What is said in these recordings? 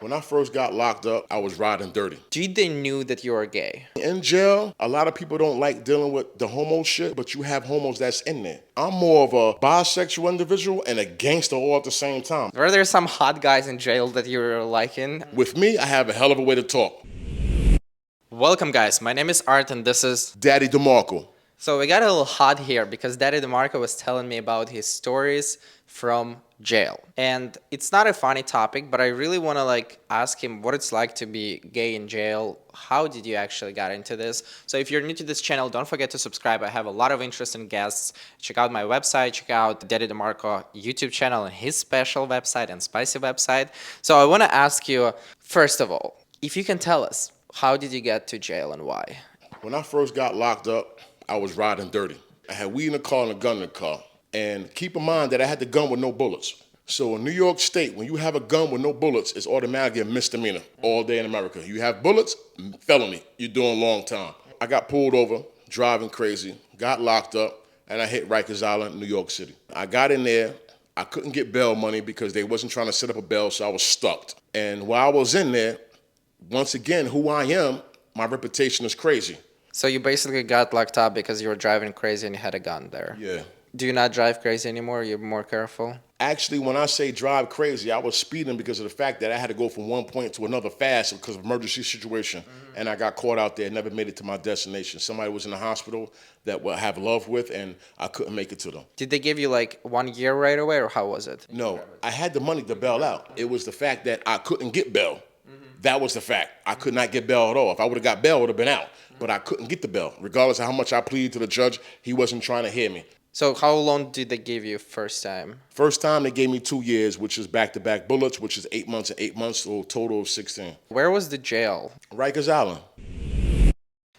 When I first got locked up, I was riding dirty. Did they knew that you were gay? In jail, a lot of people don't like dealing with the homo shit, but you have homos that's in there. I'm more of a bisexual individual and a gangster all at the same time. Were there some hot guys in jail that you were liking? With me, I have a hell of a way to talk. Welcome guys, my name is Art and this is... Daddy Demarkco. So we got a little hot here because Daddy Demarkco was telling me about his stories from jail. And it's not a funny topic, but I really want to ask him what it's like to be gay in jail. How did you actually get into this? So if you're new to this channel, don't forget to subscribe. I have a lot of interesting guests. Check out my website, check out Daddy Demarkco YouTube channel and his special website and spicy website. So I want to ask you, first of all, if you can tell us, how did you get to jail and why? When I first got locked up, I was riding dirty. I had weed in the car and a gun in the car. And keep in mind that I had the gun with no bullets. So in New York State, when you have a gun with no bullets, it's automatically a misdemeanor all day in America. You have bullets, felony. You're doing long time. I got pulled over, driving crazy, got locked up, and I hit Rikers Island, New York City. I got in there. I couldn't get bail money because they wasn't trying to set up a bail, so I was stuck. And while I was in there, once again, who I am, my reputation is crazy. So you basically got locked up because you were driving crazy and you had a gun there. Yeah. Do you not drive crazy anymore? You're more careful? Actually, when I say drive crazy, I was speeding because of the fact that I had to go from one point to another fast because of emergency situation. And I got caught out there, never made it to my destination. Somebody was in the hospital that I have love with, and I couldn't make it to them. Did they give you 1 year right away, or how was it? No, I had the money to bail out. It was the fact that I couldn't get bail. That was the fact. I could not get bail at all. If I would have got bail, I would have been out. But I couldn't get the bail. Regardless of how much I pleaded to the judge, he wasn't trying to hear me. So how long did they give you first time? First time, they gave me 2 years, which is back-to-back bullets, which is 8 months and 8 months, so a total of 16. Where was the jail? Rikers Island.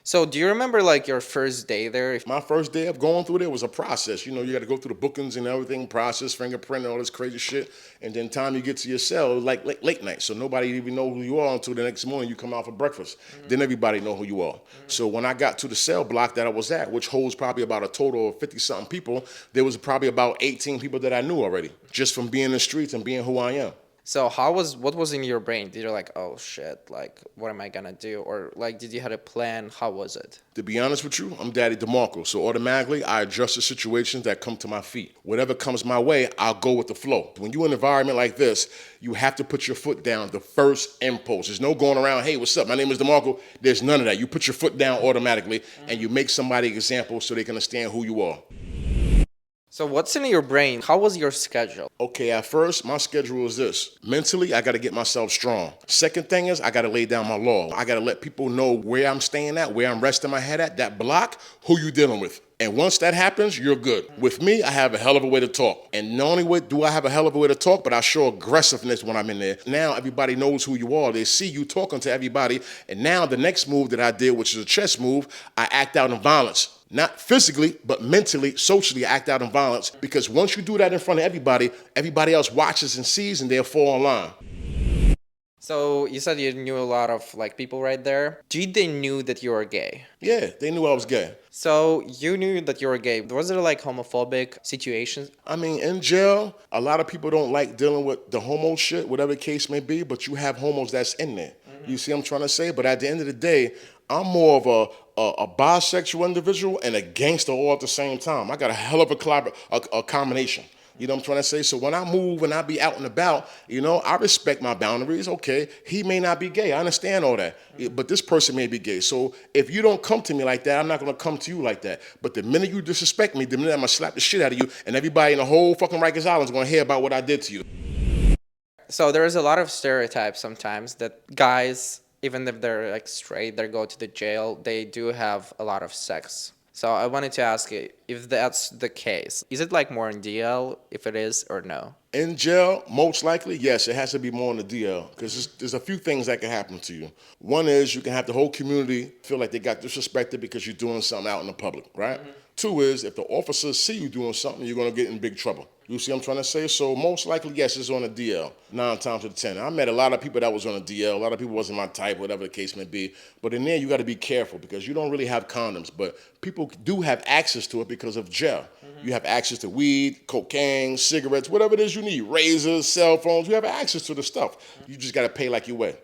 So do you remember your first day there? My first day of going through there was a process. You know, you got to go through the bookings and everything, process, fingerprint, and all this crazy shit. And then time you get to your cell, like late night. So nobody even know who you are until the next morning you come out for breakfast. Then everybody know who you are. So when I got to the cell block that I was at, which holds probably about a total of 50-something people, there was probably about 18 people that I knew already, just from being in the streets and being who I am. So what was in your brain? Did you oh shit, what am I gonna do? Or did you have a plan? How was it? To be honest with you, I'm Daddy Demarkco, so automatically I adjust the situations that come to my feet. Whatever comes my way, I'll go with the flow. When you're in an environment like this, you have to put your foot down, the first impulse. There's no going around, hey, what's up, my name is Demarkco. There's none of that. You put your foot down automatically, and you make somebody an example so they can understand who you are. So what's in your brain? How was your schedule? Okay, at first, my schedule is this. Mentally, I got to get myself strong. Second thing is, I got to lay down my law. I got to let people know where I'm staying at, where I'm resting my head at, that block, who you dealing with. And once that happens, you're good. With me, I have a hell of a way to talk. And not only do I have a hell of a way to talk, but I show aggressiveness when I'm in there. Now everybody knows who you are. They see you talking to everybody. And now the next move that I did, which is a chess move, I act out in violence. Not physically, but mentally, socially act out in violence. Because once you do that in front of everybody else watches and sees and they'll fall in line. So you said you knew a lot of people right there. Did they knew that you were gay? Yeah, they knew I was gay. So you knew that you were gay. Was there homophobic situations? I mean, in jail, a lot of people don't like dealing with the homo shit, whatever the case may be, but you have homos that's in there. You see what I'm trying to say? But at the end of the day, I'm more of a bisexual individual and a gangster all at the same time. I got a hell of a combination. You know what I'm trying to say? So when I move and I be out and about, I respect my boundaries. Okay, he may not be gay. I understand all that. But this person may be gay. So if you don't come to me like that, I'm not going to come to you like that. But the minute you disrespect me, the minute I'm going to slap the shit out of you, and everybody in the whole fucking Rikers Island is going to hear about what I did to you. So there's a lot of stereotypes sometimes that guys, even if they're straight, they go to the jail, they do have a lot of sex. So I wanted to ask you, if that's the case, is it more in DL, if it is, or no? In jail, most likely, yes, it has to be more on the DL because there's a few things that can happen to you. One is you can have the whole community feel like they got disrespected because you're doing something out in the public, right? Two is if the officers see you doing something, you're going to get in big trouble. You see what I'm trying to say? So most likely, yes, it's on a DL, 9 times out of 10. I met a lot of people that was on a DL. A lot of people wasn't my type, whatever the case may be. But in there, you got to be careful because you don't really have condoms. But people do have access to it because of jail. You have access to weed, cocaine, cigarettes, whatever it is you need, razors, cell phones. You have access to the stuff. You just got to pay like you weigh.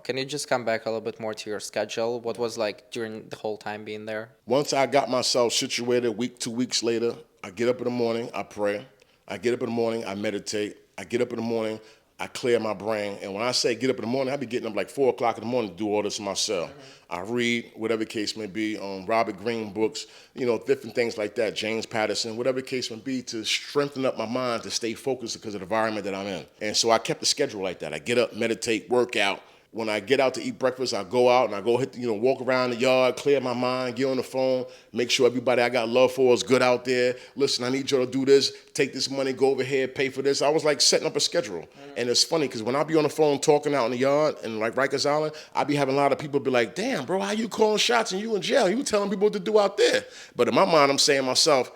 Can you just come back a little bit more to your schedule? What was like during the whole time being there? Once I got myself situated, week, 2 weeks later, I get up in the morning, I pray. I get up in the morning, I meditate. I get up in the morning, I clear my brain. And when I say get up in the morning, I be getting up like 4 o'clock in the morning to do all this myself. I read, whatever the case may be, Robert Greene books, different things like that, James Patterson, whatever the case may be, to strengthen up my mind to stay focused because of the environment that I'm in. And so I kept the schedule like that. I get up, meditate, work out. When I get out to eat breakfast, I go out and I go walk around the yard, clear my mind, get on the phone, make sure everybody I got love for is good out there. Listen, I need you to do this, take this money, go over here, pay for this. I was like setting up a schedule. And it's funny because when I be on the phone talking out in the yard and like Rikers Island, I be having a lot of people be like, damn, bro, how you calling shots and you in jail? You telling people what to do out there. But in my mind, I'm saying to myself,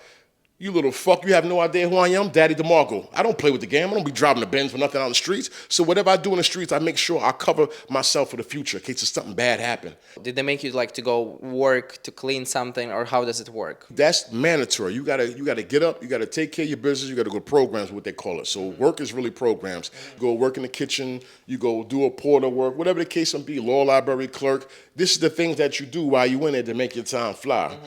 you little fuck, you have no idea who I am? Daddy Demarkco. I don't play with the game. I don't be driving the Benz for nothing out in the streets. So whatever I do in the streets, I make sure I cover myself for the future in case there's something bad happen. Did they make you like to go work to clean something, or how does it work? That's mandatory. You gotta get up, you gotta take care of your business, you gotta go programs, what they call it. So work is really programs. You go work in the kitchen, you go do a porter work, whatever the case may be, law library clerk. This is the things that you do while you in there to make your time fly.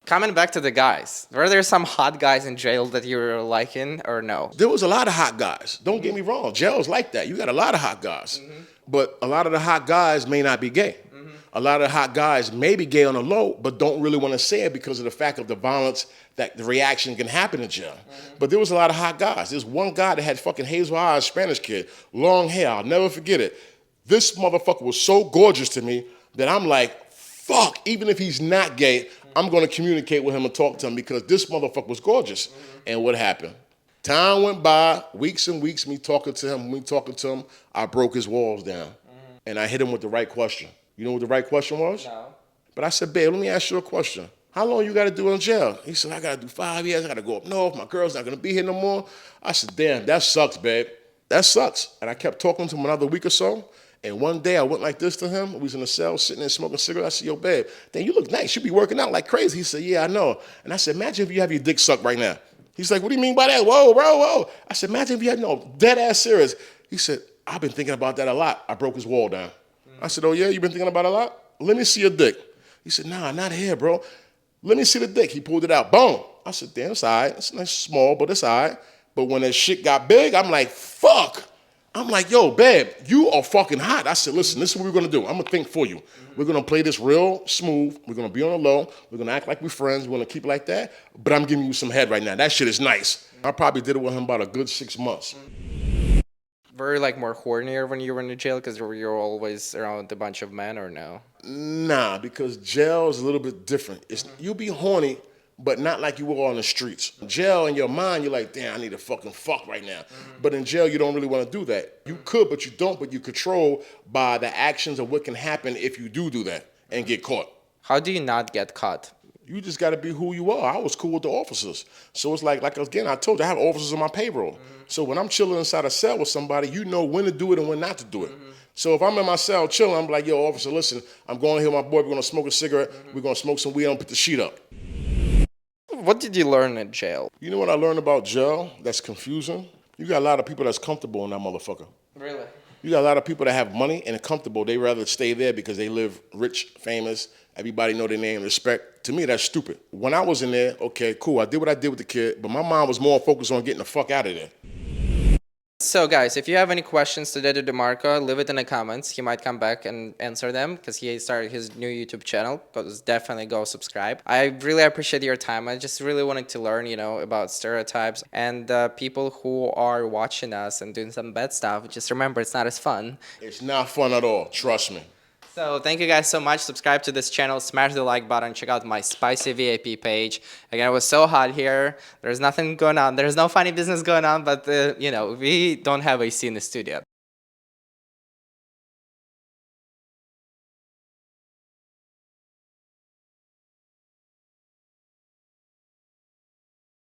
Coming back to the guys, were there some hot guys in jail that you were liking or no? There was a lot of hot guys. Don't get me wrong. Jail's like that. You got a lot of hot guys. But a lot of the hot guys may not be gay. A lot of the hot guys may be gay on the low, but don't really want to say it because of the fact of the violence that the reaction can happen in jail. But there was a lot of hot guys. There's one guy that had fucking hazel eyes, Spanish kid, long hair. I'll never forget it. This motherfucker was so gorgeous to me that I'm like, fuck, even if he's not gay, I'm going to communicate with him and talk to him because this motherfucker was gorgeous. And what happened? Time went by, weeks and weeks, me talking to him, I broke his walls down. And I hit him with the right question. You know what the right question was? No. But I said, babe, let me ask you a question. How long you got to do in jail? He said, I got to do 5 years. I got to go up north. My girl's not going to be here no more. I said, damn, that sucks, babe. That sucks. And I kept talking to him another week or so. And one day I went like this to him. We was in the cell sitting there smoking cigarettes. I said, yo, babe, damn, you look nice. You be working out like crazy. He said, yeah, I know. And I said, imagine if you have your dick sucked right now. He's like, what do you mean by that? Whoa, bro, whoa. I said, imagine if you had, no, dead ass serious. He said, I've been thinking about that a lot. I broke his wall down. I said, oh, yeah, you been thinking about it a lot? Let me see your dick. He said, nah, not here, bro. Let me see the dick. He pulled it out. Boom. I said, damn, it's all right. It's nice, small, but it's all right. But when that shit got big, I'm like, fuck. I'm like, yo, babe, you are fucking hot. I said, listen, this is what we're going to do. I'm going to think for you. We're going to play this real smooth. We're going to be on the low. We're going to act like we're friends. We're going to keep it like that. But I'm giving you some head right now. That shit is nice. I probably did it with him about a good 6 months. Were you like more hornier when you were in the jail because you were always around a bunch of men, or no? Nah, because jail is a little bit different. You'll be horny, but not like you were on the streets. Jail, in your mind, you're like, damn, I need to fucking fuck right now. But in jail, you don't really want to do that. You could, but you don't, but you're controlled by the actions of what can happen if you do that and get caught. How do you not get caught? You just got to be who you are. I was cool with the officers. So it's like again, I told you, I have officers on my payroll. So when I'm chilling inside a cell with somebody, you know when to do it and when not to do it. So if I'm in my cell chilling, I'm like, yo, officer, listen, I'm going here with my boy. We're going to smoke a cigarette. We're going to smoke some weed. I'm going to put the sheet up. What did you learn in jail? You know what I learned about jail that's confusing? You got a lot of people that's comfortable in that motherfucker. Really? You got a lot of people that have money and are comfortable. They rather stay there because they live rich, famous. Everybody know their name, respect. To me, that's stupid. When I was in there, okay, cool. I did what I did with the kid, but my mind was more focused on getting the fuck out of there. So guys, if you have any questions to Daddy Demarkco, leave it in the comments. He might come back and answer them because he started his new YouTube channel. But definitely go subscribe. I really appreciate your time. I just really wanted to learn, about stereotypes and people who are watching us and doing some bad stuff. Just remember, it's not as fun. It's not fun at all. Trust me. So thank you guys so much. Subscribe to this channel, smash the like button, check out my spicy VIP page. Again, it was so hot here. There's nothing going on. There's no funny business going on, but we don't have AC in the studio.